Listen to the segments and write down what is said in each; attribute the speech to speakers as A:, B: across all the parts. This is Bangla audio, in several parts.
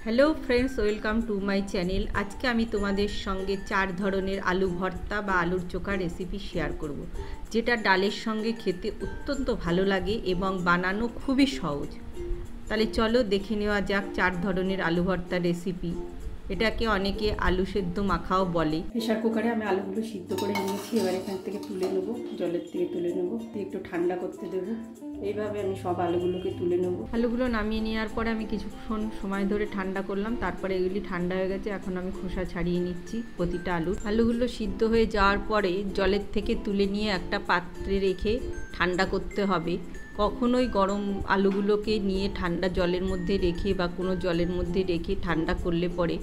A: Hello friends, welcome to my channel. আজকে আমি তোমাদের সঙ্গে 4 ধরনের আলু ভর্তা বা আলুর চোখা রেসিপি শেয়ার করব, যেটা ডালের সঙ্গে খেতে অত্যন্ত ভালো লাগে এবং বানানো খুবই সহজ। তাহলে চলো দেখে নেওয়া যাক 4 ধরনের আলু ভর্তা রেসিপি। এটাকে অনেকে আলু সেদ্ধ মাখাও বলে। প্রেশার কুকারে আমি আলুগুলো সিদ্ধ করে নিয়েছি। এবার এখান থেকে তুলে নেবো, জলের থেকে তুলে নেবো, একটু ঠান্ডা করতে দেবো। এইভাবে আমি সব আলুগুলোকে তুলে নেবো। আলুগুলো নামিয়ে নেওয়ার পরে আমি কিছুক্ষণ সময় ধরে ঠান্ডা করলাম, তারপরে এগুলি ঠান্ডা হয়ে গেছে। এখন আমি খোসা ছাড়িয়ে নিচ্ছি প্রতিটা আলুগুলো সিদ্ধ হয়ে যাওয়ার পরে জলের থেকে তুলে নিয়ে একটা পাত্রে রেখে ঠান্ডা করতে হবে। কখনোই গরম আলুগুলোকে নিয়ে ঠান্ডা জলের মধ্যে রেখে বা কোনো জলের মধ্যে রেখে ঠান্ডা করলে পরে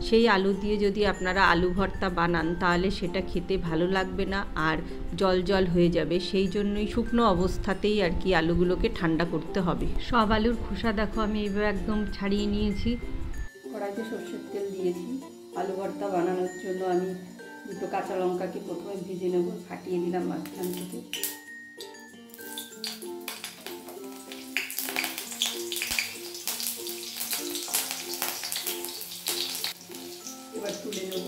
A: সেই আলু দিয়ে যদি আপনারা আলু ভর্তা বানান তাহলে সেটা খেতে ভালো লাগবে না, আর জল জল হয়ে যাবে। সেই জন্যই শুকনো অবস্থাতেই আর কি আলুগুলোকে ঠান্ডা করতে হবে। সব আলুর খোসা দেখো আমি এইভাবে একদম ছাড়িয়ে নিয়েছি। কড়াইতে সরষের তেল দিয়েছি। আলু ভর্তা বানানোর জন্য আমি দুটো কাঁচা লঙ্কাকে প্রথমে ভেজে নেব। ফাটিয়ে দিলাম মাঝখান থেকে। এবার তুলে নেব।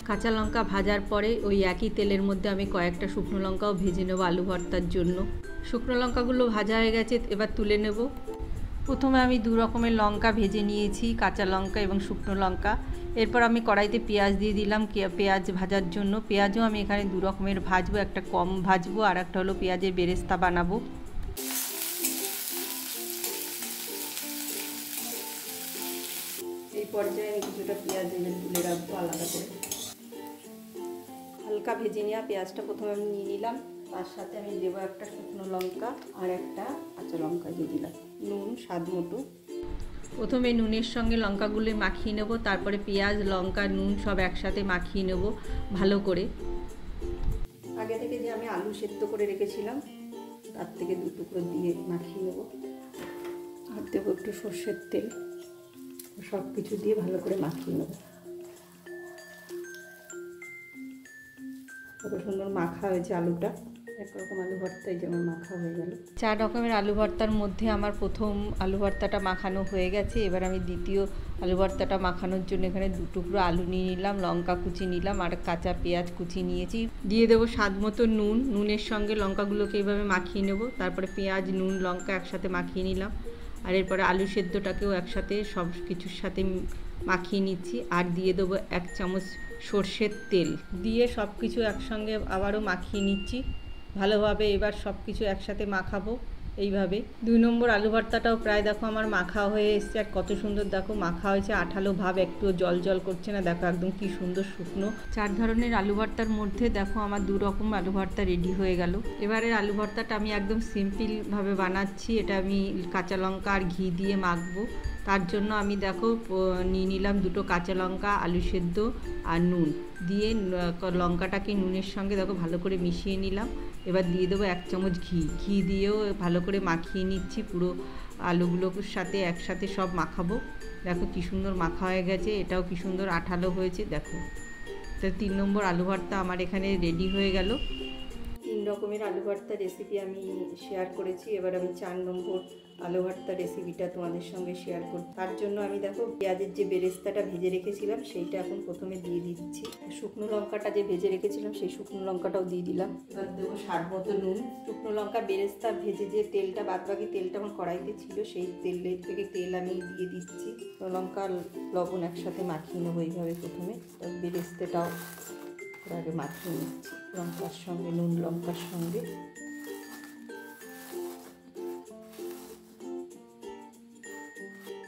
A: কাঁচা লঙ্কা ভাজার পরে ওই একই তেলের মধ্যে আমি কয়েকটা শুকনো লঙ্কাও ভেজে নেব আলু ভর্তার জন্য। শুকনো লঙ্কাগুলো ভাজা হয়ে গেছে, এবার তুলে নেব। প্রথমে আমি দু রকমের লঙ্কা ভেজে নিয়েছি, কাঁচা লঙ্কা এবং শুকনো লঙ্কা। এরপর আমি কড়াইতে পেঁয়াজ দিয়ে দিলাম পেঁয়াজ ভাজার জন্য। পেঁয়াজও আমি এখানে দু রকমের ভাজবো, একটা কম ভাজবো আর একটা হলো পেঁয়াজের বেরেস্তা বানাবো। এই পর্যায়ে আমি কিছুটা পেঁয়াজ তুলে রাখবো আলাদা করে। হালকা ভেজে নেওয়া পেঁয়াজটা প্রথমে আমি নিয়ে নিলাম। তার সাথে আমি দেবো একটা শুকনো লঙ্কা আর একটা কাঁচা লঙ্কা দিয়ে দিলাম। নুন স্বাদ মতো। প্রথমে নুনের সঙ্গে লঙ্কাগুলো মাখিয়ে নেব, তারপরে পেঁয়াজ লঙ্কা নুন সব একসাথে মাখিয়ে নেব ভালো করে। আগে থেকে যে আমি আলু সেদ্ধ করে রেখেছিলাম তার থেকে দু টুকরো দিয়ে মাখিয়ে নেব। আর দেবো একটু সর্ষের তেল। সব কিছু দিয়ে ভালো করে মাখিয়ে নেব। কত সুন্দর মাখা হয়েছে আলুটা। একরকম আলু ভর্তাই যেমন মাখা হয়ে গেল। 4 রকমের আলু ভর্তার মধ্যে আমার প্রথম আলু ভর্তাটা মাখানো হয়ে গেছে। এবার আমি দ্বিতীয় আলু ভর্তাটা মাখানোর জন্য এখানে দু টুকরো আলু নিয়ে নিলাম, লঙ্কা কুচি নিলাম আর কাঁচা পেঁয়াজ কুচি নিয়েছি। দিয়ে দেবো স্বাদ মতো নুন। নুনের সঙ্গে লঙ্কাগুলোকে এইভাবে মাখিয়ে নেব। তারপরে পেঁয়াজ নুন লঙ্কা একসাথে মাখিয়ে নিলাম। আর এরপরে আলু সেদ্ধটাকেও একসাথে সব কিছুর সাথে মাখিয়ে নিচ্ছি। আর দিয়ে দেবো 1 চামচ সর্ষের তেল দিয়ে সব কিছু একসঙ্গে আবারও মাখিয়ে নিচ্ছি ভালোভাবে। এবার সব কিছু একসাথে মাখাবো এইভাবে। 2 নম্বর আলু ভর্তাটাও প্রায় দেখো আমার মাখা হয়ে এসছে। আর কত সুন্দর দেখো মাখা হয়েছে, আঠালো ভাব, একটুও জল জল করছে না। দেখো একদম কি সুন্দর শুকনো। 4 ধরনের আলু ভর্তার মধ্যে দেখো আমার 2 রকম আলু ভর্তা রেডি হয়ে গেল। এবারে আলু ভর্তাটা আমি একদম সিম্পলভাবে বানাচ্ছি। এটা আমি কাঁচা লঙ্কা আর ঘি দিয়ে মাখবো। তার জন্য আমি দেখো নিয়ে নিলাম দুটো কাঁচা লঙ্কা, আলু সেদ্ধ আর নুন দিয়ে লঙ্কাটাকে নুনের সঙ্গে দেখো ভালো করে মিশিয়ে নিলাম। এবার দিয়ে দেবো 1 চামচ ঘি দিয়েও ভালো করে মাখিয়ে নিচ্ছি। পুরো আলুগুলোর সাথে একসাথে সব মাখাবো। দেখো কি সুন্দর মাখা হয়ে গেছে। এটাও কি সুন্দর আঠালো হয়েছে দেখো। তো 3 নম্বর আলু ভর্তা আমার এখানে রেডি হয়ে গেল। 3 রকমের আলু ভর্তা রেসিপি আমি শেয়ার করেছি। এবার আমি 4 নম্বর আলু ভর্তা রেসিপিটা তোমাদের সঙ্গে শেয়ার করব। তার জন্য আমি দেখো পেঁয়াজের যে বেরেস্তাটা ভেজে রেখেছিলাম সেইটা এখন প্রথমে দিয়ে দিচ্ছি। শুকনো লঙ্কাটা যে ভেজে রেখেছিলাম সেই শুকনো লঙ্কাটাও দিয়ে দিলাম। এবার দেবো স্বাদ মতো নুন। শুকনো লঙ্কা বেরেস্তা ভেজে যে তেলটা বাদবাকি তেলটা আমার কড়াইতে ছিল সেই তেলের থেকে তেল আমি দিয়ে দিচ্ছি। লঙ্কা লবণ একসাথে মাখিয়ে নেবো এইভাবে প্রথমে। বেরেস্তাটাও আগে মাখিয়ে নিচ্ছি লঙ্কার সঙ্গে, নুন লঙ্কার সঙ্গে।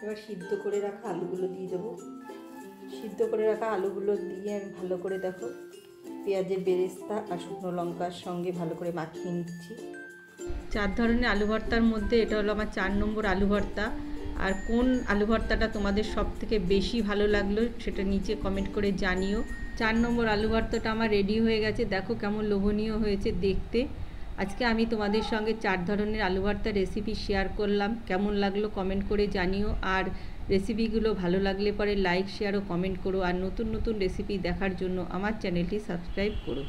A: এবার সিদ্ধ করে রাখা আলুগুলো দিয়ে দেবো। সিদ্ধ করে রাখা আলুগুলো দিয়ে আমি ভালো করে দেখো পেঁয়াজের বেরেস্তা আর শুকনো লঙ্কার সঙ্গে ভালো করে মাখিয়ে নিচ্ছি। 4 ধরনের আলু ভর্তার মধ্যে এটা হলো আমার 4 নম্বর আলু ভর্তা। আর কোন আলু ভর্তাটা তোমাদের সব থেকে বেশি ভালো লাগলো সেটা নিচে কমেন্ট করে জানিও। 4 নম্বর আলু ভর্তাটা আমার রেডি হয়ে গেছে। দেখো কেমন লোভনীয় হয়েছে দেখতে। আজকে আমি তোমাদের সঙ্গে 4 ধরনের আলু ভর্তা রেসিপি শেয়ার করলাম। কেমন লাগলো কমেন্ট করে জানিও। আর রেসিপিগুলো ভালো লাগলে পরে লাইক শেয়ার ও কমেন্ট করো। আর নতুন নতুন রেসিপি দেখার জন্য আমার চ্যানেলটি সাবস্ক্রাইব করো।